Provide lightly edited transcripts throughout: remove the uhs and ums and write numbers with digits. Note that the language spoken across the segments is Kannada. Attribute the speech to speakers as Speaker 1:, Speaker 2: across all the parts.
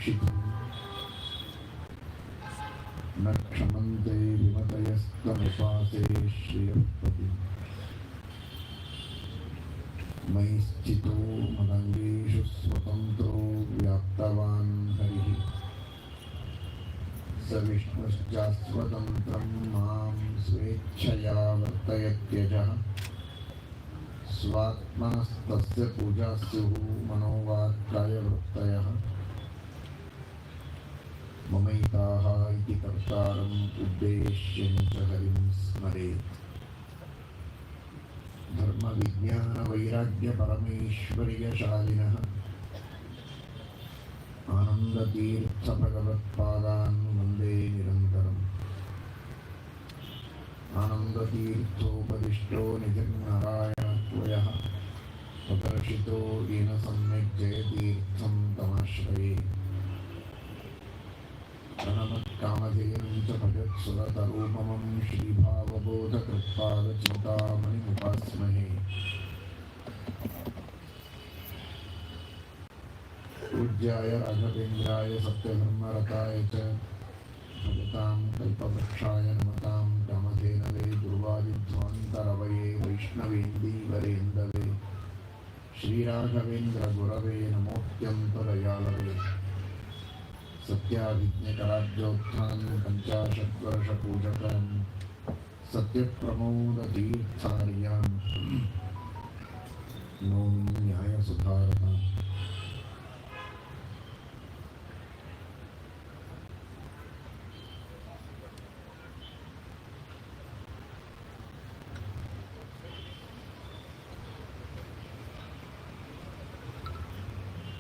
Speaker 1: रक्षितुं न क्षमन्ते विमतयस्तमुपासे श्रियःपति मयि स्थितो मदङ्गेषु स्वतन्त्रो व्याप्तवान् हरिः स विष्णुश्चास्वतन्त्रं मां स्वेच्छया वर्तयत्यजः स्वात्मनस्तस्य पूजा स्युः मनोवाक्कायवृत्तयः ममैताः इति कर्तारम् उद्देश्यं च हरिं स्मरेत् धर्मविज्ञानवैराग्यपरमेश्वर्यशालिनः आनन्दतीर्थभगवत्पादान् वन्दे निरन्तरम् आनन्दतीर्थोपदिष्टो निजन्नारायणत्वयः प्रदर्शितो येन सम्यक् जयतीर्थं तमाश्रये प्रणमत्कामधेनुं च भजत्सुरतरूपमं श्रीभावबोधकृत्पादचिन्तामणिमुपास्महे पूज्याय राघवेन्द्राय सत्यधर्मरताय च भजतां कल्पवृक्षाय नमतां कामधेनवे दुर्वादिध्वान्तरवये वैष्णवेन्दीवरेन्दवे श्रीराघवेन्द्रगुरवे नमोऽत्यन्तदयालवे सत्याभिज्ञकराब्जोत्थान् पञ्चाशद्वर्षपूजकान् सत्यप्रमोदतीर्थार्यान् नौमि न्यायसुधारताम्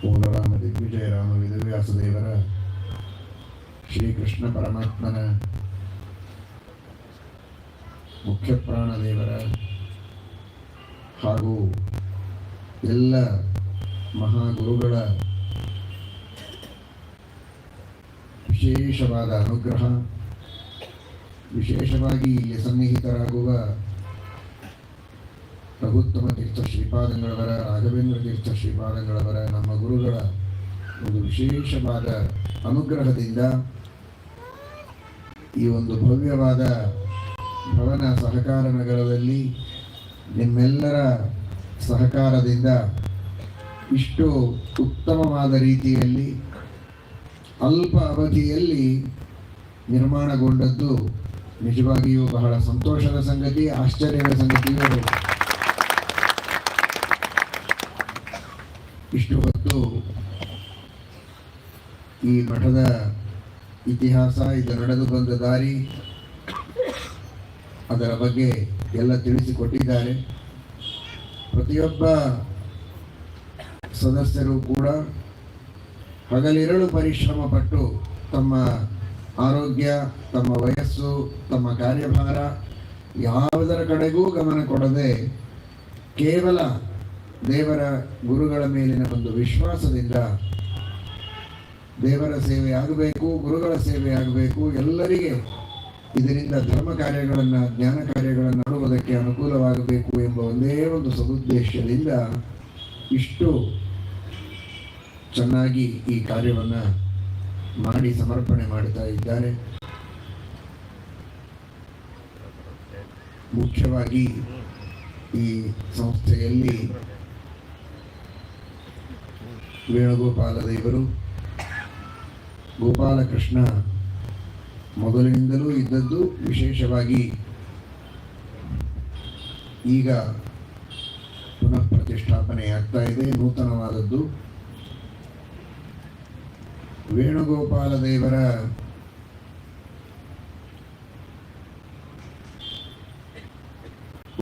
Speaker 1: ಪೂರ್ಣರಾಮ ದಿಗ್ವಿಜಯ ರಾಮ ವೇದವ್ಯಾಸದೇವರ ಶ್ರೀಕೃಷ್ಣ ಪರಮಾತ್ಮನ ಮುಖ್ಯ ಪ್ರಾಣದೇವರ ಹಾಗೂ ಎಲ್ಲ ಮಹಾಗುರುಗಳ ವಿಶೇಷವಾದ ಅನುಗ್ರಹ, ವಿಶೇಷವಾಗಿ ಇಲ್ಲಿ ಸನ್ನಿಹಿತರಾಗುವ ರಘುತ್ತಮ ತೀರ್ಥ ಶ್ರೀಪಾದಂಗಳವರ, ರಾಘವೇಂದ್ರ ತೀರ್ಥ ಶ್ರೀಪಾದಂಗಳವರ, ನಮ್ಮ ಗುರುಗಳ ಒಂದು ವಿಶೇಷವಾದ ಅನುಗ್ರಹದಿಂದ ಈ ಒಂದು ಭವ್ಯವಾದ ಭವನ ಸಹಕಾರ ನಗರದಲ್ಲಿ ನಿಮ್ಮೆಲ್ಲರ ಸಹಕಾರದಿಂದ ಇಷ್ಟು ಉತ್ತಮವಾದ ರೀತಿಯಲ್ಲಿ ಅಲ್ಪ ಅವಧಿಯಲ್ಲಿ ನಿರ್ಮಾಣಗೊಂಡದ್ದು ನಿಜವಾಗಿಯೂ ಬಹಳ ಸಂತೋಷದ ಸಂಗತಿ, ಆಶ್ಚರ್ಯದ ಸಂಗತಿಯೂ. ಇಷ್ಟು ಹೊತ್ತು ಈ ಮಠದ ಇತಿಹಾಸ, ಇದು ನಡೆದು ಬಂದ ದಾರಿ, ಅದರ ಬಗ್ಗೆ ಎಲ್ಲ ತಿಳಿಸಿಕೊಟ್ಟಿದ್ದಾರೆ. ಪ್ರತಿಯೊಬ್ಬ ಸದಸ್ಯರು ಕೂಡ ಹಗಲಿರಳು ಪರಿಶ್ರಮ ಪಟ್ಟು ತಮ್ಮ ಆರೋಗ್ಯ, ತಮ್ಮ ವಯಸ್ಸು, ತಮ್ಮ ಕಾರ್ಯಭಾರ ಯಾವುದರ ಕಡೆಗೂ ಗಮನ ಕೊಡದೆ ಕೇವಲ ದೇವರ ಗುರುಗಳ ಮೇಲಿನ ಒಂದು ವಿಶ್ವಾಸದಿಂದ ದೇವರ ಸೇವೆ ಆಗಬೇಕು, ಗುರುಗಳ ಸೇವೆ ಆಗಬೇಕು, ಎಲ್ಲರಿಗೆ ಇದರಿಂದ ಧರ್ಮ ಕಾರ್ಯಗಳನ್ನು, ಜ್ಞಾನ ಕಾರ್ಯಗಳನ್ನು ಮಾಡುವುದಕ್ಕೆ ಅನುಕೂಲವಾಗಬೇಕು ಎಂಬ ಒಂದೇ ಒಂದು ಸದುದ್ದೇಶದಿಂದ ಇಷ್ಟು ಚೆನ್ನಾಗಿ ಈ ಕಾರ್ಯವನ್ನು ಮಾಡಿ ಸಮರ್ಪಣೆ ಮಾಡ್ತಾ ಇದ್ದಾರೆ. ಮುಖ್ಯವಾಗಿ ಈ ಸಂಸ್ಥೆಯಲ್ಲಿ ವೇಣುಗೋಪಾಲ ದೇವರು, ಗೋಪಾಲಕೃಷ್ಣ ಮೊದಲಿನಿಂದಲೂ ಇದ್ದದ್ದು, ವಿಶೇಷವಾಗಿ ಈಗ ಪುನಃ ಪ್ರತಿಷ್ಠಾಪನೆಯಾಗ್ತಾ ಇದೆ, ನೂತನವಾದದ್ದು. ವೇಣುಗೋಪಾಲ ದೇವರ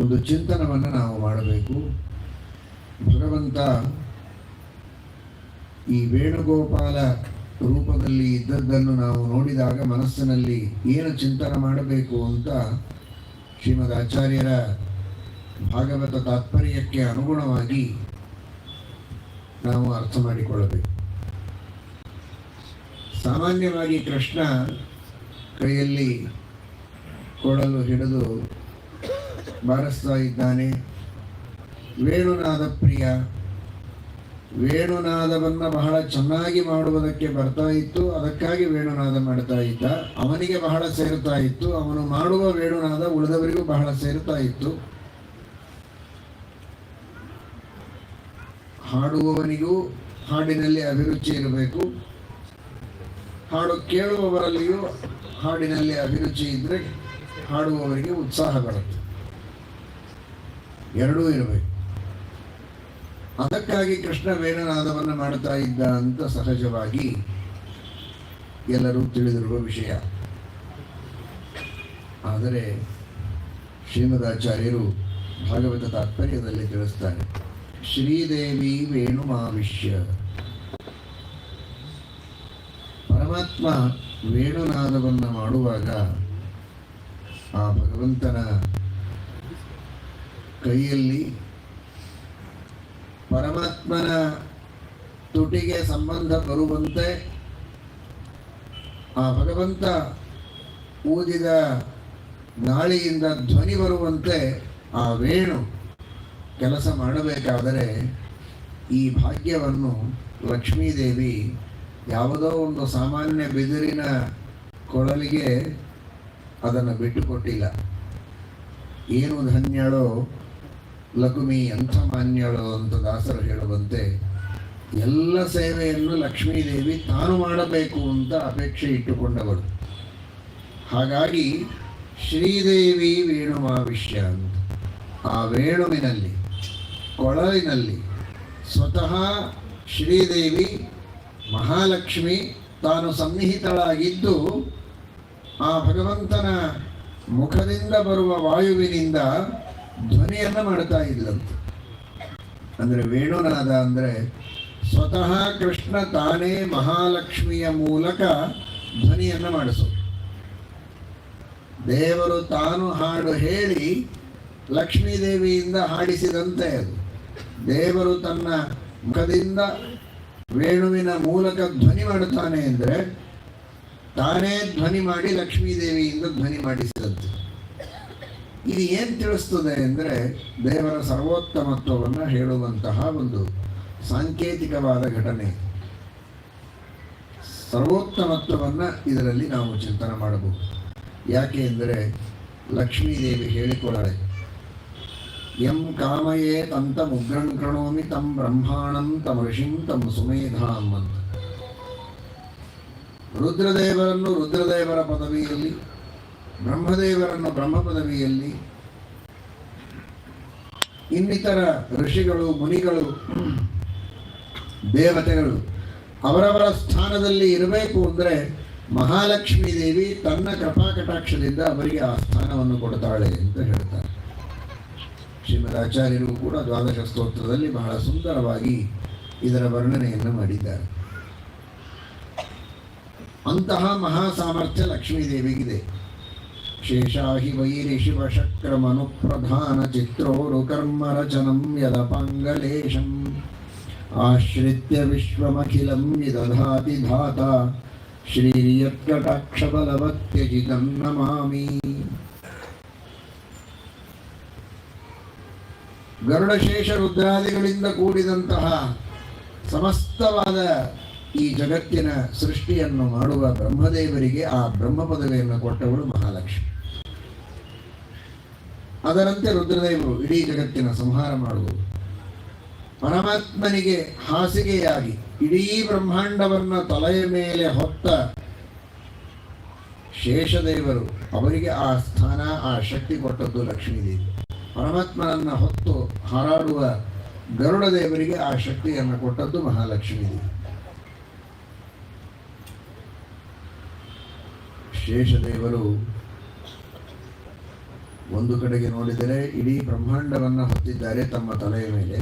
Speaker 1: ಒಂದು ಚಿಂತನವನ್ನು ನಾವು ಮಾಡಬೇಕು. ಭಗವಂತ ಈ ವೇಣುಗೋಪಾಲ ರೂಪದಲ್ಲಿ ಇದ್ದದ್ದನ್ನು ನಾವು ನೋಡಿದಾಗ ಮನಸ್ಸಿನಲ್ಲಿ ಏನು ಚಿಂತನೆ ಮಾಡಬೇಕು ಅಂತ ಶ್ರೀಮದ್ ಆಚಾರ್ಯರ ಭಾಗವತ ತಾತ್ಪರ್ಯಕ್ಕೆ ಅನುಗುಣವಾಗಿ ನಾವು ಅರ್ಥ ಮಾಡಿಕೊಳ್ಳಬೇಕು. ಸಾಮಾನ್ಯವಾಗಿ ಕೃಷ್ಣ ಕೈಯಲ್ಲಿ ಕೊಳಲು ಹಿಡಿದು ಬಾರಿಸ್ತಾ ಇದ್ದಾನೆ. ವೇಣುನಾದ ಪ್ರಿಯ, ವೇಣುನಾದವನ್ನು ಬಹಳ ಚೆನ್ನಾಗಿ ಮಾಡುವುದಕ್ಕೆ ಬರ್ತಾ ಇತ್ತು, ಅದಕ್ಕಾಗಿ ವೇಣುನಾದ ಮಾಡ್ತಾ ಇದ್ದ. ಅವನಿಗೆ ಬಹಳ ಸೇರುತ್ತಾ ಇತ್ತು, ಅವನು ಮಾಡುವ ವೇಣುನಾದ ಉಳಿದವರಿಗೂ ಬಹಳ ಸೇರುತ್ತಾ ಇತ್ತು. ಹಾಡುವವನಿಗೂ ಹಾಡಿನಲ್ಲಿ ಅಭಿರುಚಿ ಇರಬೇಕು, ಹಾಡು ಕೇಳುವವರಲ್ಲಿಯೂ ಹಾಡಿನಲ್ಲಿ ಅಭಿರುಚಿ ಇದ್ದರೆ ಹಾಡುವವರಿಗೆ ಉತ್ಸಾಹ ಬರುತ್ತೆ. ಎರಡೂ ಇರಬೇಕು. ಅದಕ್ಕಾಗಿ ಕೃಷ್ಣ ವೇಣುನಾದವನ್ನು ಮಾಡ್ತಾ ಇದ್ದ ಅಂತ ಸಹಜವಾಗಿ ಎಲ್ಲರೂ ತಿಳಿದಿರುವ ವಿಷಯ. ಆದರೆ ಶ್ರೀಮದಾಚಾರ್ಯರು ಭಾಗವತ ತಾತ್ಪರ್ಯದಲ್ಲಿ ತಿಳಿಸ್ತಾರೆ, ಶ್ರೀದೇವಿ ವೇಣುಮಾವಿಶ್ಯ. ಪರಮಾತ್ಮ ವೇಣುನಾದವನ್ನು ಮಾಡುವಾಗ ಆ ಭಗವಂತನ ಕೈಯಲ್ಲಿ ಪರಮಾತ್ಮನ ತುಟಿಗೆ ಸಂಬಂಧ ಬರುವಂತೆ, ಆ ಭಗವಂತ ಊದಿದ ನಾಳಿಯಿಂದ ಧ್ವನಿ ಬರುವಂತೆ ಆ ವೇಣು ಕೆಲಸ ಮಾಡಬೇಕಾದರೆ ಈ ಭಾಗ್ಯವನ್ನು ಲಕ್ಷ್ಮೀದೇವಿ ಯಾವುದೋ ಒಂದು ಸಾಮಾನ್ಯ ಬಿದಿರಿನ ಕೊಳಲಿಗೆ ಅದನ್ನು ಬಿಟ್ಟುಕೊಟ್ಟಿಲ್ಲ. ಏನು ಧನ್ಯಳೋ ಲಕುಮಿ ಅಂಥ ಮಾನ್ಯಳೋ ಅಂತ ದಾಸರು ಹೇಳುವಂತೆ ಎಲ್ಲ ಸೇವೆಯನ್ನು ಲಕ್ಷ್ಮೀದೇವಿ ತಾನು ಮಾಡಬೇಕು ಅಂತ ಅಪೇಕ್ಷೆ ಇಟ್ಟುಕೊಂಡವಳು. ಹಾಗಾಗಿ ಶ್ರೀದೇವಿ ವೇಣುಮಾವಿಶ್ಯ ಅಂತ ಆ ವೇಣುವಿನಲ್ಲಿ, ಕೊಳಲಿನಲ್ಲಿ ಸ್ವತಃ ಶ್ರೀದೇವಿ ಮಹಾಲಕ್ಷ್ಮಿ ತಾನು ಸನ್ನಿಹಿತಳಾಗಿದ್ದು ಆ ಭಗವಂತನ ಮುಖದಿಂದ ಬರುವ ವಾಯುವಿನಿಂದ ಧ್ವನಿಯನ್ನು ಮಾಡ್ತಾ ಇದ್ಲಂತೆ. ಅಂದರೆ ವೇಣುನಾದ ಅಂದರೆ ಸ್ವತಃ ಕೃಷ್ಣ ತಾನೇ ಮಹಾಲಕ್ಷ್ಮಿಯ ಮೂಲಕ ಧ್ವನಿಯನ್ನು ಮಾಡಿಸೋದು. ದೇವರು ತಾನು ಹಾಡು ಹೇಳಿ ಲಕ್ಷ್ಮೀದೇವಿಯಿಂದ ಹಾಡಿಸಿದಂತೆ ಅದು. ದೇವರು ತನ್ನ ಮುಖದಿಂದ ವೇಣುವಿನ ಮೂಲಕ ಧ್ವನಿ ಮಾಡುತ್ತಾನೆ ಅಂದರೆ ತಾನೇ ಧ್ವನಿ ಮಾಡಿ ಲಕ್ಷ್ಮೀದೇವಿಯಿಂದ ಧ್ವನಿ ಮಾಡಿಸಿದಂತೆ. ಇದು ಏನು ತಿಳಿಸ್ತದೆ ಅಂದರೆ ದೇವರ ಸರ್ವೋತ್ತಮತ್ವವನ್ನು ಹೇಳುವಂತಹ ಒಂದು ಸಾಂಕೇತಿಕವಾದ ಘಟನೆ. ಸರ್ವೋತ್ತಮತ್ವವನ್ನು ಇದರಲ್ಲಿ ನಾವು ಚಿಂತನೆ ಮಾಡಬಹುದು. ಯಾಕೆ ಎಂದರೆ ಲಕ್ಷ್ಮೀದೇವಿ ಹೇಳಿಕೊಳ್ಳಾಳೆ, ಯಂ ಕಾಮಯೇ ತಂತ ಮುಗ್ರಂ ಕೃಣೋಮಿ ತಂ ಬ್ರಹ್ಮಾಣಂ ತಂ ಋಷಿಂ ತಂ ಸುಮೇಧಾಂ ಅಂತ. ರುದ್ರದೇವರನ್ನು ರುದ್ರದೇವರ ಪದವಿಯಲ್ಲಿ, ಬ್ರಹ್ಮದೇವರನ್ನು ಬ್ರಹ್ಮ ಪದವಿಯಲ್ಲಿ, ಇನ್ನಿತರ ಋಷಿಗಳು, ಮುನಿಗಳು, ದೇವತೆಗಳು ಅವರವರ ಸ್ಥಾನದಲ್ಲಿ ಇರಬೇಕು ಅಂದರೆ ಮಹಾಲಕ್ಷ್ಮೀ ದೇವಿ ತನ್ನ ಕೃಪಾಕಟಾಕ್ಷದಿಂದ ಅವರಿಗೆ ಆ ಸ್ಥಾನವನ್ನು ಕೊಡ್ತಾಳೆ ಅಂತ ಹೇಳ್ತಾರೆ. ಶ್ರೀಮದಾಚಾರ್ಯರು ಕೂಡ ದ್ವಾದಶ ಸ್ತೋತ್ರದಲ್ಲಿ ಬಹಳ ಸುಂದರವಾಗಿ ಇದರ ವರ್ಣನೆಯನ್ನು ಮಾಡಿದ್ದಾರೆ. ಅಂತಹ ಮಹಾ ಸಾಮರ್ಥ್ಯ ಲಕ್ಷ್ಮೀದೇವಿಗಿದೆ. ಶೇಷಾಹಿ ವೈರಿ ಶಿವಶಕ್ರಮನುಪ್ರಧಾನ ಚಿತ್ರೋರು ಕರ್ಮರಚನಂ ಯದಪಾಂಗಲೇಶಂ ಆಶ್ರಿತ್ಯ ವಿಶ್ವಮಖಿಲಂ ವಿದಧಾತಿ ಧಾತ ಶ್ರೀಯತ್ಕಟಾಕ್ಷಬಲವತ್ಯಜಿತಂ ನಮಾಮಿ. ಗರುಡಶೇಷ ರುದ್ರಾದಿಗಳಿಂದ ಕೂಡಿದಂತಹ ಸಮಸ್ತವಾದ ಈ ಜಗತ್ತಿನ ಸೃಷ್ಟಿಯನ್ನು ಮಾಡುವ ಬ್ರಹ್ಮದೇವರಿಗೆ ಆ ಬ್ರಹ್ಮ ಪದವಿಯನ್ನು ಕೊಟ್ಟವಳು ಮಹಾಲಕ್ಷ್ಮಿ. ಅದರಂತೆ ರುದ್ರದೇವರು ಇಡೀ ಜಗತ್ತಿನ ಸಂಹಾರ ಮಾಡುವುದು. ಪರಮಾತ್ಮನಿಗೆ ಹಾಸಿಗೆಯಾಗಿ ಇಡೀ ಬ್ರಹ್ಮಾಂಡವನ್ನು ತಲೆಯ ಮೇಲೆ ಹೊತ್ತ ಶೇಷದೇವರು, ಅವರಿಗೆ ಆ ಸ್ಥಾನ, ಆ ಶಕ್ತಿ ಕೊಟ್ಟದ್ದು ಲಕ್ಷ್ಮೀದೇವಿ. ಪರಮಾತ್ಮನನ್ನು ಹೊತ್ತು ಹಾರಾಡುವ ಗರುಡ ದೇವರಿಗೆ ಆ ಶಕ್ತಿಯನ್ನು ಕೊಟ್ಟದ್ದು ಮಹಾಲಕ್ಷ್ಮೀದೇವಿ. ಶೇಷದೇವರು ಒಂದು ಕಡೆಗೆ ನೋಡಿದರೆ ಇಡೀ ಬ್ರಹ್ಮಾಂಡವನ್ನು ಹೊತ್ತಿದ್ದಾರೆ ತಮ್ಮ ತಲೆಯ ಮೇಲೆ.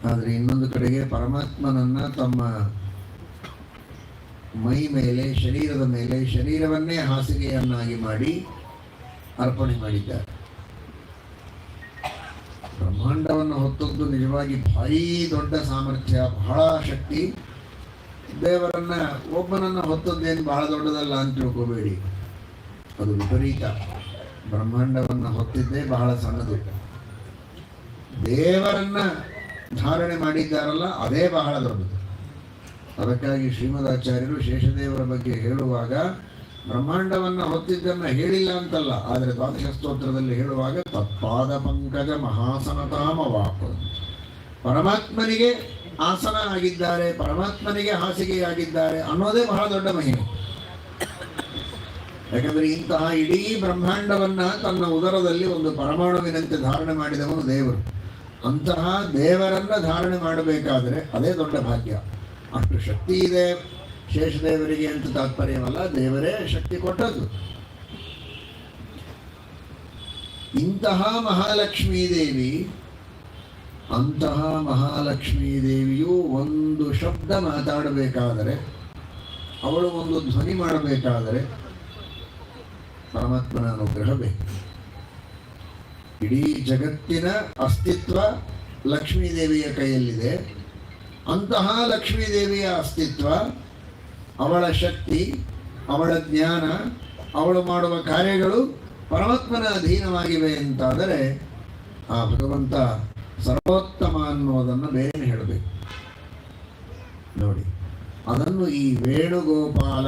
Speaker 1: ಆದರೆ ಇನ್ನೊಂದು ಕಡೆಗೆ ಪರಮಾತ್ಮನನ್ನ ತಮ್ಮ ಮೈ ಮೇಲೆ, ಶರೀರದ ಮೇಲೆ, ಶರೀರವನ್ನೇ ಹಾಸಿಗೆಯನ್ನಾಗಿ ಮಾಡಿ ಅರ್ಪಣೆ ಮಾಡಿದ್ದಾರೆ. ಬ್ರಹ್ಮಾಂಡವನ್ನು ಹೊತ್ತದ್ದು ನಿಜವಾಗಿ ಭಾರೀ ದೊಡ್ಡ ಸಾಮರ್ಥ್ಯ, ಬಹಳ ಶಕ್ತಿ. ದೇವರನ್ನ ಒಬ್ಬನನ್ನ ಹೊತ್ತದ್ದೇನು ಬಹಳ ದೊಡ್ಡದಲ್ಲ ಅಂತ ತಿಳ್ಕೋಬೇಡಿ, ಅದು ವಿಪರೀತ. ಬ್ರಹ್ಮಾಂಡವನ್ನು ಹೊತ್ತಿದ್ದೇ ಬಹಳ ಸಣ್ಣದು. ದೇವರನ್ನ ಧಾರಣೆ ಮಾಡಿದ್ದಾರಲ್ಲ ಅದೇ ಬಹಳ ದೊಡ್ಡದು. ಅದಕ್ಕಾಗಿ ಶ್ರೀಮದಾಚಾರ್ಯರು ಶೇಷದೇವರ ಬಗ್ಗೆ ಹೇಳುವಾಗ ಬ್ರಹ್ಮಾಂಡವನ್ನು ಹೊತ್ತಿದ್ದನ್ನು ಹೇಳಿಲ್ಲ ಅಂತಲ್ಲ, ಆದರೆ ದ್ವಾದಶ ಸ್ತೋತ್ರದಲ್ಲಿ ಹೇಳುವಾಗ ತತ್ಪಾದ ಪಂಕಜ ಮಹಾಸನತಾಮವಾಪ, ಪರಮಾತ್ಮನಿಗೆ ಆಸನ ಆಗಿದ್ದಾರೆ, ಪರಮಾತ್ಮನಿಗೆ ಹಾಸಿಗೆಯಾಗಿದ್ದಾರೆ ಅನ್ನೋದೇ ಬಹಳ ದೊಡ್ಡ ಮಹಿಮೆ. ಯಾಕಂದರೆ ಇಂತಹ ಇಡೀ ಬ್ರಹ್ಮಾಂಡವನ್ನ ತನ್ನ ಉದರದಲ್ಲಿ ಒಂದು ಪರಮಾಣುವಿನಂತೆ ಧಾರಣೆ ಮಾಡಿದವನು ದೇವರು. ಅಂತಹ ದೇವರನ್ನ ಧಾರಣೆ ಮಾಡಬೇಕಾದರೆ ಅದೇ ದೊಡ್ಡ ಭಾಗ್ಯ. ಅಷ್ಟು ಶಕ್ತಿ ಇದೆ ಶೇಷದೇವರಿಗೆ ಅಂತ ತಾತ್ಪರ್ಯವಲ್ಲ, ದೇವರೇ ಶಕ್ತಿ ಕೊಟ್ಟದ್ದು. ಇಂತಹ ಮಹಾಲಕ್ಷ್ಮೀ ದೇವಿ, ಅಂತಹ ಮಹಾಲಕ್ಷ್ಮೀ ದೇವಿಯು ಒಂದು ಶಬ್ದ ಮಾತಾಡಬೇಕಾದರೆ, ಅವಳು ಒಂದು ಧ್ವನಿ ಮಾಡಬೇಕಾದರೆ ಪರಮಾತ್ಮನ ಅನುಗ್ರಹ ಬೇಕು. ಇಡೀ ಜಗತ್ತಿನ ಅಸ್ತಿತ್ವ ಲಕ್ಷ್ಮೀದೇವಿಯ ಕೈಯಲ್ಲಿದೆ. ಅಂತಹ ಲಕ್ಷ್ಮೀದೇವಿಯ ಅಸ್ತಿತ್ವ, ಅವಳ ಶಕ್ತಿ, ಅವಳ ಜ್ಞಾನ, ಅವಳು ಮಾಡುವ ಕಾರ್ಯಗಳು ಪರಮಾತ್ಮನ ಅಧೀನವಾಗಿವೆ ಅಂತಾದರೆ ಆ ಭಗವಂತ ಸರ್ವೋತ್ತಮ ಅನ್ನೋದನ್ನು ಬೇರೆ ಹೇಳಬೇಕು. ನೋಡಿ, ಅದನ್ನು ಈ ವೇಣುಗೋಪಾಲ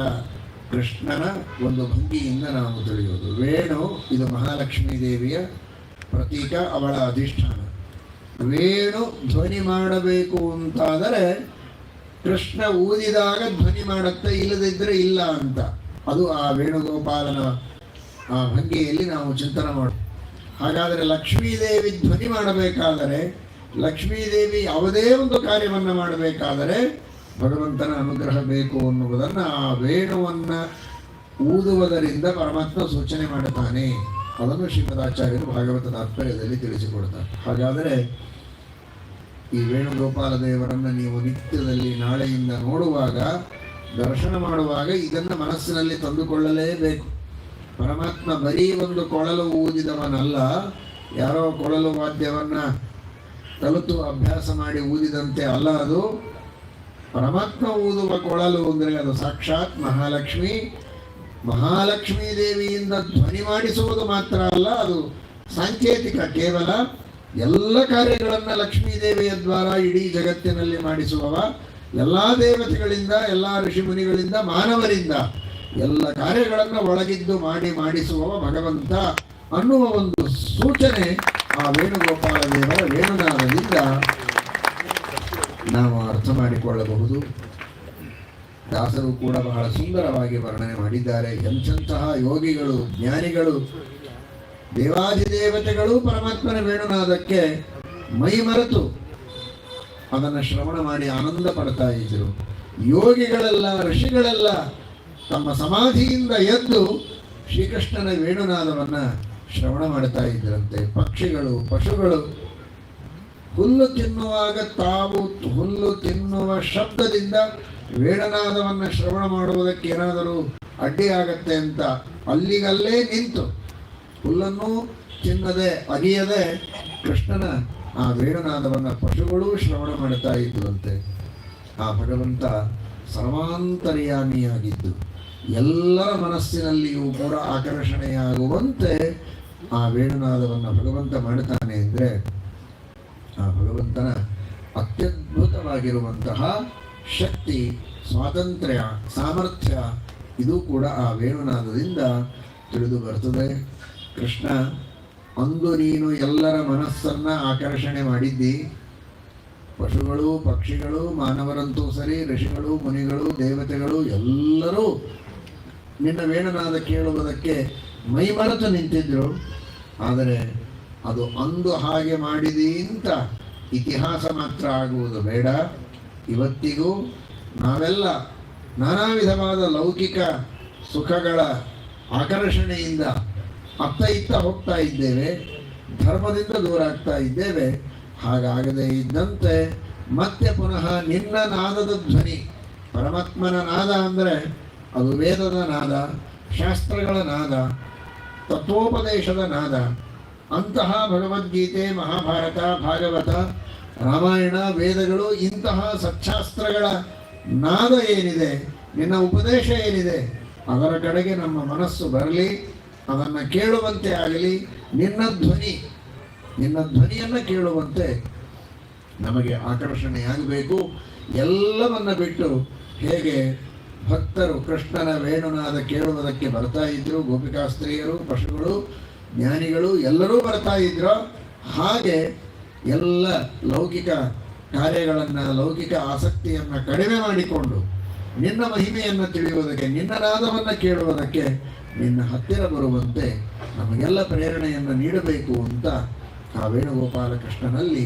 Speaker 1: ಕೃಷ್ಣನ ಒಂದು ಭಂಗಿಯಿಂದ ನಾವು ತಿಳಿಯೋದು. ವೇಣು ಇದು ಮಹಾಲಕ್ಷ್ಮೀ ದೇವಿಯ ಪ್ರತೀಕ, ಅವಳ ಅಧಿಷ್ಠಾನ. ವೇಣು ಧ್ವನಿ ಮಾಡಬೇಕು ಅಂತಾದರೆ ಕೃಷ್ಣ ಊದಿದಾಗ ಧ್ವನಿ ಮಾಡುತ್ತೆ, ಇಲ್ಲದಿದ್ದರೆ ಇಲ್ಲ ಅಂತ. ಅದು ಆ ವೇಣುಗೋಪಾಲನ ಆ ಭಂಗಿಯಲ್ಲಿ ನಾವು ಚಿಂತನೆ ಮಾಡಿ. ಹಾಗಾದರೆ ಲಕ್ಷ್ಮೀದೇವಿ ಧ್ವನಿ ಮಾಡಬೇಕಾದರೆ, ಲಕ್ಷ್ಮೀದೇವಿ ಯಾವುದೇ ಒಂದು ಕಾರ್ಯವನ್ನು ಮಾಡಬೇಕಾದರೆ ಭಗವಂತನ ಅನುಗ್ರಹ ಬೇಕು ಅನ್ನುವುದನ್ನು ಆ ವೇಣುವನ್ನು ಊದುವುದರಿಂದ ಪರಮಾತ್ಮ ಸೂಚನೆ ಮಾಡುತ್ತಾನೆ. ಅದನ್ನು ಶ್ರೀಮದಾಚಾರ್ಯರು ಭಾಗವತ ತಾತ್ಪರ್ಯದಲ್ಲಿ ತಿಳಿಸಿಕೊಡ್ತಾರೆ. ಹಾಗಾದರೆ ಈ ವೇಣುಗೋಪಾಲ ದೇವರನ್ನು ನೀವು ನಿತ್ಯದಲ್ಲಿ ನಾಳೆಯಿಂದ ನೋಡುವಾಗ, ದರ್ಶನ ಮಾಡುವಾಗ ಇದನ್ನು ಮನಸ್ಸಿನಲ್ಲಿ ತಂದುಕೊಳ್ಳಲೇಬೇಕು. ಪರಮಾತ್ಮ ಬರೀ ಒಂದು ಕೊಳಲು ಊದಿದವನಲ್ಲ, ಯಾರೋ ಕೊಳಲು ವಾದ್ಯವನ್ನು ಕಲಿತು ಅಭ್ಯಾಸ ಮಾಡಿ ಊದಿದಂತೆ ಅಲ್ಲ. ಅದು ಪರಮಾತ್ಮ ಊದುವ ಕೊಳಲು ಅಂದರೆ ಅದು ಸಾಕ್ಷಾತ್ ಮಹಾಲಕ್ಷ್ಮಿ. ಮಹಾಲಕ್ಷ್ಮೀ ದೇವಿಯಿಂದ ಧ್ವನಿ ಮಾಡಿಸುವುದು ಮಾತ್ರ ಅಲ್ಲ, ಅದು ಸಾಂಕೇತಿಕ. ಕೇವಲ ಎಲ್ಲ ಕಾರ್ಯಗಳನ್ನು ಲಕ್ಷ್ಮೀದೇವಿಯ ದ್ವಾರ ಇಡೀ ಜಗತ್ತಿನಲ್ಲಿ ಮಾಡಿಸುವವ, ಎಲ್ಲ ದೇವತೆಗಳಿಂದ, ಎಲ್ಲ ಋಷಿಮುನಿಗಳಿಂದ, ಮಾನವರಿಂದ ಎಲ್ಲ ಕಾರ್ಯಗಳನ್ನು ಒಳಗಿದ್ದು ಮಾಡಿಸುವವ ಭಗವಂತ ಅನ್ನುವ ಒಂದು ಸೂಚನೆ ಆ ವೇಣುಗೋಪಾಲ ದೇವರ ವೇಣುನಾದದಿಂದ ನಾವು ಅರ್ಥ ಮಾಡಿಕೊಳ್ಳಬಹುದು. ದಾಸರು ಕೂಡ ಬಹಳ ಸುಂದರವಾಗಿ ವರ್ಣನೆ ಮಾಡಿದ್ದಾರೆ. ಎಂತಹ ಯೋಗಿಗಳು, ಜ್ಞಾನಿಗಳು, ದೇವಾದಿದೇವತೆಗಳು ಪರಮಾತ್ಮನ ವೇಣುನಾದಕ್ಕೆ ಮೈ ಮರೆತು ಅದನ್ನು ಶ್ರವಣ ಮಾಡಿ ಆನಂದ ಪಡ್ತಾ ಇದ್ದರು. ಯೋಗಿಗಳೆಲ್ಲ, ಋಷಿಗಳೆಲ್ಲ ತಮ್ಮ ಸಮಾಧಿಯಿಂದ ಎದ್ದು ಶ್ರೀಕೃಷ್ಣನ ವೇಣುನಾದವನ್ನು ಶ್ರವಣ ಮಾಡ್ತಾ ಇದ್ದರಂತೆ. ಪಕ್ಷಿಗಳು, ಪಶುಗಳು ಹುಲ್ಲು ತಿನ್ನುವಾಗ ತಾವು ಹುಲ್ಲು ತಿನ್ನುವ ಶಬ್ದದಿಂದ ವೇಣುನಾದವನ್ನು ಶ್ರವಣ ಮಾಡುವುದಕ್ಕೆ ಏನಾದರೂ ಅಡ್ಡಿಯಾಗತ್ತೆ ಅಂತ ಅಲ್ಲಿಗಲ್ಲೇ ನಿಂತು ಹುಲ್ಲನ್ನು ತಿನ್ನದೆ ಅಗಿಯದೆ ಕೃಷ್ಣನ ಆ ವೇಣುನಾದವನ್ನು ಪಶುಗಳು ಶ್ರವಣ ಮಾಡ್ತಾ ಇದ್ದುವಂತೆ. ಆ ಭಗವಂತ ಸರ್ವಾಂತರ್ಯಾಮಿಯಾಗಿದ್ದು ಎಲ್ಲರ ಮನಸ್ಸಿನಲ್ಲಿಯೂ ಕೂಡ ಆಕರ್ಷಣೆಯಾಗುವಂತೆ ಆ ವೇಣುನಾದವನ್ನು ಭಗವಂತ ಮಾಡ್ತಾನೆ ಅಂದರೆ ಆ ಭಗವಂತನ ಅತ್ಯದ್ಭುತವಾಗಿರುವಂತಹ ಶಕ್ತಿ, ಸ್ವಾತಂತ್ರ್ಯ, ಸಾಮರ್ಥ್ಯ ಇದು ಕೂಡ ಆ ವೇಣುನಾದದಿಂದ ತಿಳಿದು ಬರ್ತದೆ. ಕೃಷ್ಣ, ಅಂದು ನೀನು ಎಲ್ಲರ ಮನಸ್ಸನ್ನು ಆಕರ್ಷಣೆ ಮಾಡಿದ್ದಿ. ಪಶುಗಳು, ಪಕ್ಷಿಗಳು, ಮಾನವರಂತೂ ಸರಿ, ಋಷಿಗಳು, ಮುನಿಗಳು, ದೇವತೆಗಳು ಎಲ್ಲರೂ ನಿನ್ನ ವೇಣುನಾದ ಕೇಳುವುದಕ್ಕೆ ಮೈಮರೆತು ನಿಂತಿದ್ರು. ಆದರೆ ಅದು ಅಂದು ಹಾಗೆ ಮಾಡಿದಿ ಅಂತ ಇತಿಹಾಸ ಮಾತ್ರ ಆಗುವುದು ಬೇಡ. ಇವತ್ತಿಗೂ ನಾವೆಲ್ಲ ನಾನಾ ವಿಧವಾದ ಲೌಕಿಕ ಸುಖಗಳ ಆಕರ್ಷಣೆಯಿಂದ ಅತ್ತ ಇತ್ತ ಹೋಗ್ತಾ ಇದ್ದೇವೆ, ಧರ್ಮದಿಂದ ದೂರ ಆಗ್ತಾ ಇದ್ದೇವೆ. ಹಾಗಾಗದೇ ಇದ್ದಂತೆ ಮತ್ತೆ ಪುನಃ ನಿನ್ನ ನಾದದ ಧ್ವನಿ, ಪರಮಾತ್ಮನ ನಾದ ಅಂದರೆ ಅದು ವೇದದ ನಾದ, ಶಾಸ್ತ್ರಗಳ ನಾದ, ತತ್ವೋಪದೇಶದ ನಾದ. ಅಂತಹ ಭಗವದ್ಗೀತೆ, ಮಹಾಭಾರತ, ಭಾಗವತ, ರಾಮಾಯಣ, ವೇದಗಳು ಇಂತಹ ಸಚ್ಚಾಸ್ತ್ರಗಳ ನಾದ ಏನಿದೆ, ನಿನ್ನ ಉಪದೇಶ ಏನಿದೆ, ಅದರ ಕಡೆಗೆ ನಮ್ಮ ಮನಸ್ಸು ಬರಲಿ, ಅದನ್ನು ಕೇಳುವಂತೆ ಆಗಲಿ. ನಿನ್ನ ಧ್ವನಿಯನ್ನು ಕೇಳುವಂತೆ ನಮಗೆ ಆಕರ್ಷಣೆಯಾಗಬೇಕು. ಎಲ್ಲವನ್ನ ಬಿಟ್ಟು ಹೇಗೆ ಭಕ್ತರು ಕೃಷ್ಣನ ವೇಣುನಾದ ಕೇಳುವುದಕ್ಕೆ ಬರ್ತಾ ಇದ್ರು, ಗೋಪಿಕಾಸ್ತ್ರೀಯರು, ಪಶುಗಳು, ಜ್ಞಾನಿಗಳು ಎಲ್ಲರೂ ಬರ್ತಾ ಇದ್ರು, ಹಾಗೆ ಎಲ್ಲ ಲೌಕಿಕ ಕಾರ್ಯಗಳನ್ನು, ಲೌಕಿಕ ಆಸಕ್ತಿಯನ್ನು ಕಡಿಮೆ ಮಾಡಿಕೊಂಡು ನಿನ್ನ ಮಹಿಮೆಯನ್ನು ತಿಳಿಯುವುದಕ್ಕೆ, ನಿನ್ನ ನಾದವನ್ನು ಕೇಳುವುದಕ್ಕೆ ನಿನ್ನ ಹತ್ತಿರ ಬರುವಂತೆ ನಮಗೆಲ್ಲ ಪ್ರೇರಣೆಯನ್ನು ನೀಡಬೇಕು ಅಂತ ಆ ವೇಣುಗೋಪಾಲ ಕೃಷ್ಣನಲ್ಲಿ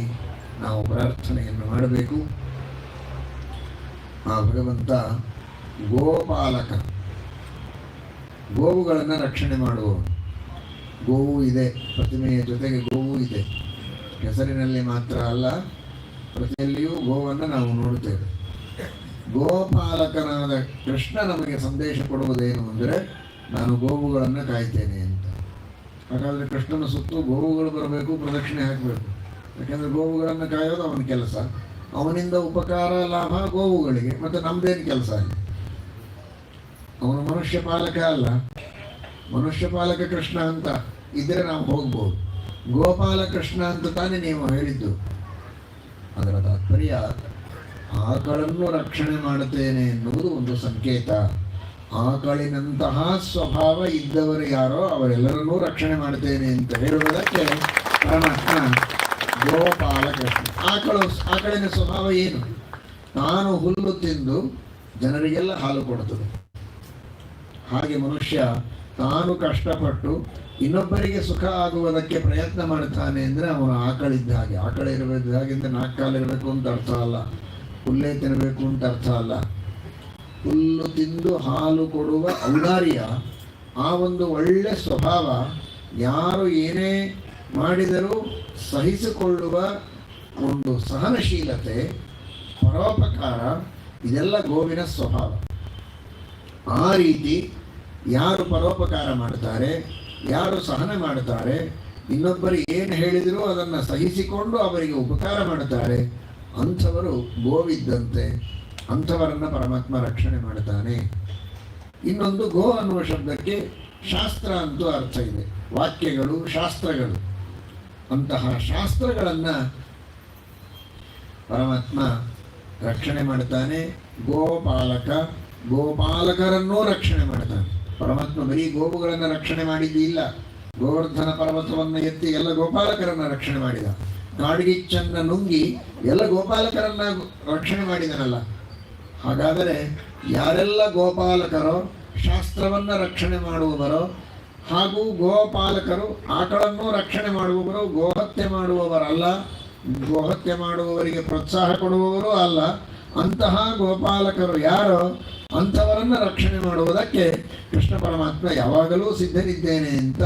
Speaker 1: ನಾವು ಪ್ರಾರ್ಥನೆಯನ್ನು ಮಾಡಬೇಕು. ಆ ಭಗವಂತ ಗೋಪಾಲಕ, ಗೋವುಗಳನ್ನು ರಕ್ಷಣೆ ಮಾಡುವವನು. ಗೋವು ಇದೆ, ಪ್ರತಿಮೆಯ ಜೊತೆಗೆ ಗೋವು ಇದೆ. ಹೆಸರಿನಲ್ಲಿ ಮಾತ್ರ ಅಲ್ಲ, ಪ್ರತಿಯಲ್ಲಿಯೂ ಗೋವನ್ನು ನಾವು ನೋಡುತ್ತೇವೆ. ಗೋಪಾಲಕನಾದ ಕೃಷ್ಣ ನಮಗೆ ಸಂದೇಶ ಕೊಡುವುದೇನು ಅಂದರೆ, ನಾನು ಗೋವುಗಳನ್ನು ಕಾಯ್ತೇನೆ ಅಂತ. ಹಾಗಾದರೆ ಕೃಷ್ಣನ ಸುತ್ತು ಗೋವುಗಳು ಬರಬೇಕು, ಪ್ರದಕ್ಷಿಣೆ ಹಾಕಬೇಕು. ಯಾಕೆಂದರೆ ಗೋವುಗಳನ್ನು ಕಾಯೋದು ಅವನ ಕೆಲಸ, ಅವನಿಂದ ಉಪಕಾರ ಲಾಭ ಗೋವುಗಳಿಗೆ, ಮತ್ತು ನಮ್ದೇನು ಕೆಲಸ ಅಲ್ಲಿ? ಅವನು ಮನುಷ್ಯ ಪಾಲಕ ಅಲ್ಲ. ಮನುಷ್ಯ ಪಾಲಕ ಕೃಷ್ಣ ಅಂತ ಇದ್ದರೆ ನಾವು ಹೋಗ್ಬೋದು. ಗೋಪಾಲ ಕೃಷ್ಣ ಅಂತ ತಾನೇ ನೀವು ಹೇಳಿದ್ದು. ಅದರ ತಾತ್ಪರ್ಯ ಆಕಳನ್ನು ರಕ್ಷಣೆ ಮಾಡುತ್ತೇನೆ ಎನ್ನುವುದು ಒಂದು ಸಂಕೇತ. ಆಕಳಿನಂತಹ ಸ್ವಭಾವ ಇದ್ದವರು ಯಾರೋ ಅವರೆಲ್ಲರನ್ನೂ ರಕ್ಷಣೆ ಮಾಡುತ್ತೇನೆ ಅಂತ ಹೇಳುವುದಕ್ಕೆ ಪರಮಾತ್ಮ ಗೋಪಾಲ ಕೃಷ್ಣ. ಆಕಳಿನ ಸ್ವಭಾವ ಏನು? ತಾನು ಹುಲ್ಲು ತಿಂದು ಜನರಿಗೆಲ್ಲ ಹಾಲು ಕೊಡುತ್ತದೆ. ಹಾಗೆ ಮನುಷ್ಯ ತಾನು ಕಷ್ಟಪಟ್ಟು ಇನ್ನೊಬ್ಬರಿಗೆ ಸುಖ ಆಗುವುದಕ್ಕೆ ಪ್ರಯತ್ನ ಮಾಡ್ತಾನೆ ಅಂದರೆ ಅವನು ಆಕಳಿದ್ದ ಹಾಗೆ. ಆಕಳ ಇರಬೇಕು ಹಾಗೆ ಅಂದರೆ 4 ಕಾಲಿರಬೇಕು ಅಂತ ಅರ್ಥ ಅಲ್ಲ, ಹುಲ್ಲೇ ತಿನ್ನಬೇಕು ಅಂತ ಅರ್ಥ ಅಲ್ಲ. ಹುಲ್ಲು ತಿಂದು ಹಾಲು ಕೊಡುವ ಔದಾರ್ಯ, ಆ ಒಂದು ಒಳ್ಳೆ ಸ್ವಭಾವ, ಯಾರು ಏನೇ ಮಾಡಿದರೂ ಸಹಿಸಿಕೊಳ್ಳುವ ಒಂದು ಸಹನಶೀಲತೆ, ಪರೋಪಕಾರ, ಇದೆಲ್ಲ ಗೋವಿನ ಸ್ವಭಾವ. ಆ ರೀತಿ ಯಾರು ಪರೋಪಕಾರ ಮಾಡ್ತಾರೆ, ಯಾರು ಸಹನ ಮಾಡ್ತಾರೆ, ಇನ್ನೊಬ್ಬರು ಏನು ಹೇಳಿದರೂ ಅದನ್ನು ಸಹಿಸಿಕೊಂಡು ಅವರಿಗೆ ಉಪಕಾರ ಮಾಡುತ್ತಾರೆ, ಅಂಥವರು ಗೋವಿದ್ದಂತೆ. ಅಂಥವರನ್ನು ಪರಮಾತ್ಮ ರಕ್ಷಣೆ ಮಾಡುತ್ತಾನೆ. ಇನ್ನೊಂದು ಗೋ ಅನ್ನುವ ಶಬ್ದಕ್ಕೆ ಶಾಸ್ತ್ರ ಅಂತೂ ಅರ್ಥ ಇದೆ. ವಾಕ್ಯಗಳು, ಶಾಸ್ತ್ರಗಳು. ಅಂತಹ ಶಾಸ್ತ್ರಗಳನ್ನು ಪರಮಾತ್ಮ ರಕ್ಷಣೆ ಮಾಡುತ್ತಾನೆ. ಗೋಪಾಲಕ, ಗೋಪಾಲಕರನ್ನೂ ರಕ್ಷಣೆ ಮಾಡುತ್ತಾನೆ. ಪರಮಾತ್ಮ ಬರೀ ಗೋವುಗಳನ್ನು ರಕ್ಷಣೆ ಮಾಡಿದ್ದಿಲ್ಲ. ಗೋವರ್ಧನ ಪರ್ವತವನ್ನು ಎತ್ತಿ ಎಲ್ಲ ಗೋಪಾಲಕರನ್ನು ರಕ್ಷಣೆ ಮಾಡಿದ. ಕಾಡ್ಗಿಚ್ಚನ್ನು ನುಂಗಿ ಎಲ್ಲ ಗೋಪಾಲಕರನ್ನ ರಕ್ಷಣೆ ಮಾಡಿದನಲ್ಲ. ಹಾಗಾದರೆ ಯಾರೆಲ್ಲ ಗೋಪಾಲಕರೋ, ಶಾಸ್ತ್ರವನ್ನು ರಕ್ಷಣೆ ಮಾಡುವವರೋ, ಹಾಗೂ ಗೋಪಾಲಕರು ಆಕಳನ್ನು ರಕ್ಷಣೆ ಮಾಡುವವರು, ಗೋಹತ್ಯೆ ಮಾಡುವವರಲ್ಲ, ಗೋಹತ್ಯೆ ಮಾಡುವವರಿಗೆ ಪ್ರೋತ್ಸಾಹ ಕೊಡುವವರು ಅಲ್ಲ, ಅಂತಹ ಗೋಪಾಲಕರು ಯಾರೋ ಅಂಥವರನ್ನು ರಕ್ಷಣೆ ಮಾಡುವುದಕ್ಕೆ ಕೃಷ್ಣ ಪರಮಾತ್ಮ ಯಾವಾಗಲೂ ಸಿದ್ಧನಿದ್ದೇನೆ ಅಂತ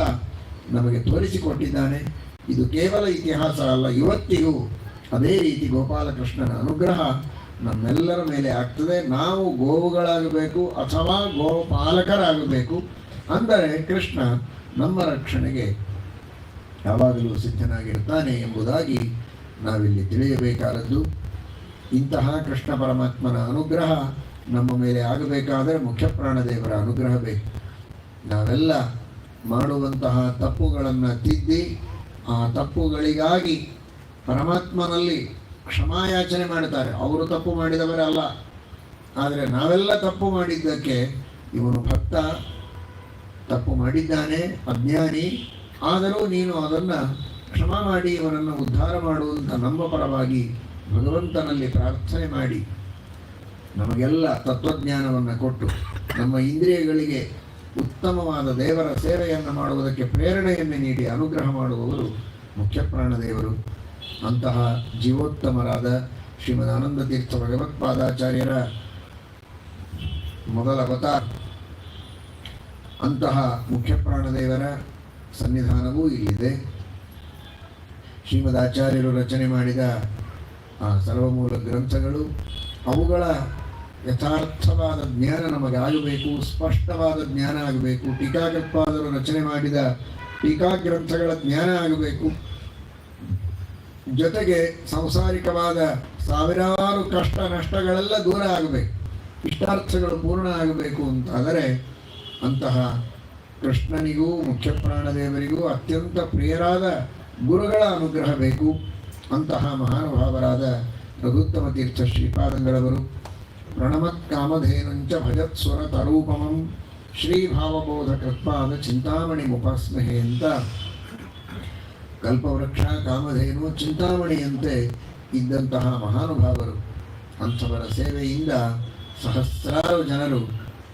Speaker 1: ನಮಗೆ ತೋರಿಸಿಕೊಟ್ಟಿದ್ದಾನೆ. ಇದು ಕೇವಲ ಇತಿಹಾಸ ಅಲ್ಲ, ಇವತ್ತಿಗೂ ಅದೇ ರೀತಿ ಗೋಪಾಲಕೃಷ್ಣನ ಅನುಗ್ರಹ ನಮ್ಮೆಲ್ಲರ ಮೇಲೆ ಆಗ್ತದೆ. ನಾವು ಗೋವುಗಳಾಗಬೇಕು ಅಥವಾ ಗೋಪಾಲಕರಾಗಬೇಕು. ಅಂದರೆ ಕೃಷ್ಣ ನಮ್ಮ ರಕ್ಷಣೆಗೆ ಯಾವಾಗಲೂ ಸಿದ್ಧನಾಗಿರ್ತಾನೆ ಎಂಬುದಾಗಿ ನಾವಿಲ್ಲಿ ತಿಳಿಯಬೇಕಾದದ್ದು. ಇಂತಹ ಕೃಷ್ಣ ಪರಮಾತ್ಮನ ಅನುಗ್ರಹ ನಮ್ಮ ಮೇಲೆ ಆಗಬೇಕಾದರೆ ಮುಖ್ಯ ಪ್ರಾಣದೇವರ ಅನುಗ್ರಹ ಬೇಕು. ನಾವೆಲ್ಲ ಮಾಡುವಂತಹ ತಪ್ಪುಗಳನ್ನು ತಿದ್ದಿ ಆ ತಪ್ಪುಗಳಿಗಾಗಿ ಪರಮಾತ್ಮನಲ್ಲಿ ಕ್ಷಮಾಯಾಚನೆ ಮಾಡ್ತಾರೆ. ಅವರು ತಪ್ಪು ಮಾಡಿದವರಲ್ಲ, ಆದರೆ ನಾವೆಲ್ಲ ತಪ್ಪು ಮಾಡಿದ್ದಕ್ಕೆ ಇವನು ಭಕ್ತ, ತಪ್ಪು ಮಾಡಿದ್ದಾನೆ, ಅಜ್ಞಾನಿ, ಆದರೂ ನೀನು ಅದನ್ನು ಕ್ಷಮಾ ಮಾಡಿ ಇವನನ್ನು ಉದ್ಧಾರ ಮಾಡುವಂಥ ನಮ್ಮ ಪರವಾಗಿ ಭಗವಂತನಲ್ಲಿ ಪ್ರಾರ್ಥನೆ ಮಾಡಿ ನಮಗೆಲ್ಲ ತತ್ವಜ್ಞಾನವನ್ನು ಕೊಟ್ಟು ನಮ್ಮ ಇಂದ್ರಿಯಗಳಿಗೆ ಉತ್ತಮವಾದ ದೇವರ ಸೇವೆಯನ್ನು ಮಾಡುವುದಕ್ಕೆ ಪ್ರೇರಣೆಯನ್ನು ನೀಡಿ ಅನುಗ್ರಹ ಮಾಡುವವರು ಮುಖ್ಯ ಪ್ರಾಣದೇವರು. ಅಂತಹ ಜೀವೋತ್ತಮರಾದ ಶ್ರೀಮದ್ ಆನಂದ ತೀರ್ಥ ಭಗವತ್ಪಾದಾಚಾರ್ಯರ ಮೊದಲ ಅವತಾರ ಅಂತಹ ಮುಖ್ಯ ಪ್ರಾಣದೇವರ ಸನ್ನಿಧಾನವೂ ಇಲ್ಲಿದೆ. ಶ್ರೀಮದ್ ಆಚಾರ್ಯರು ರಚನೆ ಮಾಡಿದ ಆ ಸರ್ವಮೂಲ ಗ್ರಂಥಗಳು, ಅವುಗಳ ಯಥಾರ್ಥವಾದ ಜ್ಞಾನ ನಮಗೆ ಆಗಬೇಕು, ಸ್ಪಷ್ಟವಾದ ಜ್ಞಾನ ಆಗಬೇಕು. ಟೀಕಾಕೃತ್ಪಾದರು ರಚನೆ ಮಾಡಿದ ಟೀಕಾ ಗ್ರಂಥಗಳ ಜ್ಞಾನ ಆಗಬೇಕು. ಜೊತೆಗೆ ಸಂಸಾರಿಕವಾದ ಸಾವಿರಾರು ಕಷ್ಟ ನಷ್ಟಗಳೆಲ್ಲ ದೂರ ಆಗಬೇಕು, ಇಷ್ಟಾರ್ಥಗಳು ಪೂರ್ಣ ಆಗಬೇಕು ಅಂತಾದರೆ ಅಂತಹ ಕೃಷ್ಣನಿಗೂ ಮುಖ್ಯ ಪ್ರಾಣದೇವರಿಗೂ ಅತ್ಯಂತ ಪ್ರಿಯರಾದ ಗುರುಗಳ ಅನುಗ್ರಹ ಬೇಕು. ಅಂತಹ ಮಹಾನುಭಾವರಾದ ರಘುತ್ತಮ ತೀರ್ಥ ಶ್ರೀಪಾದಂಗಳವರು ಪ್ರಣಮತ್ ಕಾಮಧೇನುಂಚ ಭಜತ್ಸ್ವರ ತರೂಪಮಂ ಶ್ರೀಭಾವಬೋಧ ಕೃತ್ಪಾದ ಚಿಂತಾಮಣಿ ಮುಪಾಸ್ಮಹೆ ಅಂತ ಕಲ್ಪವೃಕ್ಷ ಕಾಮಧೇನು ಚಿಂತಾಮಣಿಯಂತೆ ಇದ್ದಂತಹ ಮಹಾನುಭಾವರು. ಅಂಥವರ ಸೇವೆಯಿಂದ ಸಹಸ್ರಾರು ಜನರು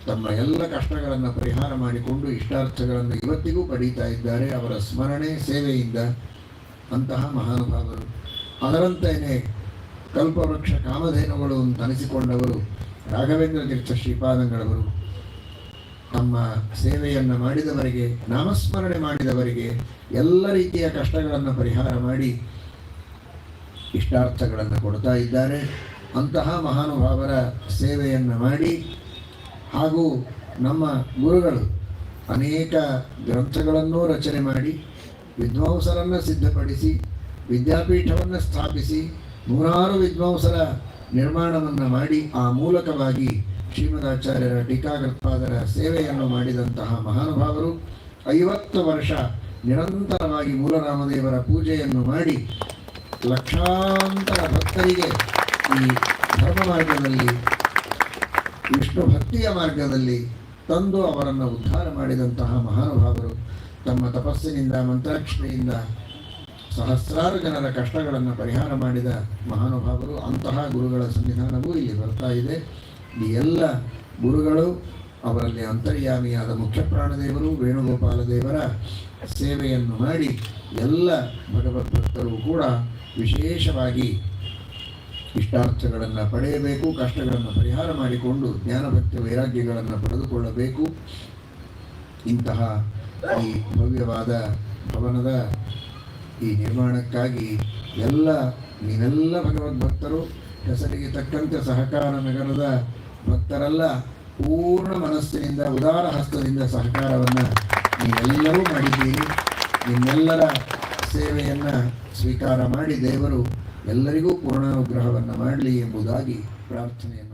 Speaker 1: ತಮ್ಮ ಎಲ್ಲ ಕಷ್ಟಗಳನ್ನು ಪರಿಹಾರ ಮಾಡಿಕೊಂಡು ಇಷ್ಟಾರ್ಥಗಳನ್ನು ಇವತ್ತಿಗೂ ಪಡೀತಾ ಇದ್ದಾರೆ ಅವರ ಸ್ಮರಣೆ ಸೇವೆಯಿಂದ. ಅಂತಹ ಮಹಾನುಭಾವರು. ಅದರಂತೆಯೇ ಕಲ್ಪವೃಕ್ಷ ಕಾಮಧೇನುಗಳು ಅಂತ ಅನಿಸಿಕೊಂಡವರು ರಾಘವೇಂದ್ರ ತೀರ್ಥ ಶ್ರೀಪಾದಂಗಳವರು ತಮ್ಮ ಸೇವೆಯನ್ನು ಮಾಡಿದವರಿಗೆ, ನಾಮಸ್ಮರಣೆ ಮಾಡಿದವರಿಗೆ ಎಲ್ಲ ರೀತಿಯ ಕಷ್ಟಗಳನ್ನು ಪರಿಹಾರ ಮಾಡಿ ಇಷ್ಟಾರ್ಥಗಳನ್ನು ಕೊಡ್ತಾ ಇದ್ದಾರೆ. ಅಂತಹ ಮಹಾನುಭಾವರ ಸೇವೆಯನ್ನು ಮಾಡಿ ಹಾಗೂ ನಮ್ಮ ಗುರುಗಳು ಅನೇಕ ಗ್ರಂಥಗಳನ್ನೂ ರಚನೆ ಮಾಡಿ ವಿದ್ವಾಂಸರನ್ನು ಸಿದ್ಧಪಡಿಸಿ ವಿದ್ಯಾಪೀಠವನ್ನು ಸ್ಥಾಪಿಸಿ ನೂರಾರು ವಿದ್ವಾಂಸರ ನಿರ್ಮಾಣವನ್ನು ಮಾಡಿ ಆ ಮೂಲಕವಾಗಿ ಶ್ರೀಮದಾಚಾರ್ಯರ ಟೀಕಾಕೃತ್ಪಾದರ ಸೇವೆಯನ್ನು ಮಾಡಿದಂತಹ ಮಹಾನುಭಾವರು 50 ವರ್ಷ ನಿರಂತರವಾಗಿ ಮೂಲರಾಮದೇವರ ಪೂಜೆಯನ್ನು ಮಾಡಿ ಲಕ್ಷಾಂತರ ಭಕ್ತರಿಗೆ ಈ ಧರ್ಮ ಮಾರ್ಗದಲ್ಲಿ ವಿಷ್ಣು ಭಕ್ತಿಯ ಮಾರ್ಗದಲ್ಲಿ ತಂದು ಅವರನ್ನು ಉದ್ಧಾರ ಮಾಡಿದಂತಹ ಮಹಾನುಭಾವರು. ತಮ್ಮ ತಪಸ್ಸಿನಿಂದ ಮಂತ್ರಾಕ್ಷತೆಯಿಂದ ಸಹಸ್ರಾರು ಜನರ ಕಷ್ಟಗಳನ್ನು ಪರಿಹಾರ ಮಾಡಿದ ಮಹಾನುಭಾವರು. ಅಂತಹ ಗುರುಗಳ ಸನ್ನಿಧಾನವೂ ಇಲ್ಲಿ ಬರ್ತಾ ಇದೆ. ಈ ಎಲ್ಲ ಗುರುಗಳು ಅವರಲ್ಲಿ ಅಂತರ್ಯಾಮಿಯಾದ ಮುಖ್ಯ ಪ್ರಾಣದೇವರು ವೇಣುಗೋಪಾಲ ದೇವರ ಸೇವೆಯನ್ನು ಮಾಡಿ ಎಲ್ಲ ಭಗವದ್ಭಕ್ತರು ಕೂಡ ವಿಶೇಷವಾಗಿ ಇಷ್ಟಾರ್ಥಗಳನ್ನು ಪಡೆಯಬೇಕು, ಕಷ್ಟಗಳನ್ನು ಪರಿಹಾರ ಮಾಡಿಕೊಂಡು ಜ್ಞಾನಭಕ್ತಿ ವೈರಾಗ್ಯಗಳನ್ನು ಪಡೆದುಕೊಳ್ಳಬೇಕು. ಇಂತಹ ಈ ಭವ್ಯವಾದ ಭವನದ ಈ ನಿರ್ಮಾಣಕ್ಕಾಗಿ ನೀವೆಲ್ಲ ಭಗವದ್ಭಕ್ತರು, ಹೆಸರಿಗೆ ತಕ್ಕಂತೆ ಸಹಕಾರ ನಗರದ ಭಕ್ತರೆಲ್ಲ ಪೂರ್ಣ ಮನಸ್ಸಿನಿಂದ ಉದಾರ ಹಸ್ತದಿಂದ ಸಹಕಾರವನ್ನು ನೀವೆಲ್ಲರೂ ಮಾಡಿದ್ದೀರಿ. ನಿಮ್ಮೆಲ್ಲರ ಸೇವೆಯನ್ನು ಸ್ವೀಕಾರ ಮಾಡಿ ದೇವರು ಎಲ್ಲರಿಗೂ ಪೂರ್ಣಾನುಗ್ರಹವನ್ನು ಮಾಡಲಿ ಎಂಬುದಾಗಿ ಪ್ರಾರ್ಥನೆಯನ್ನು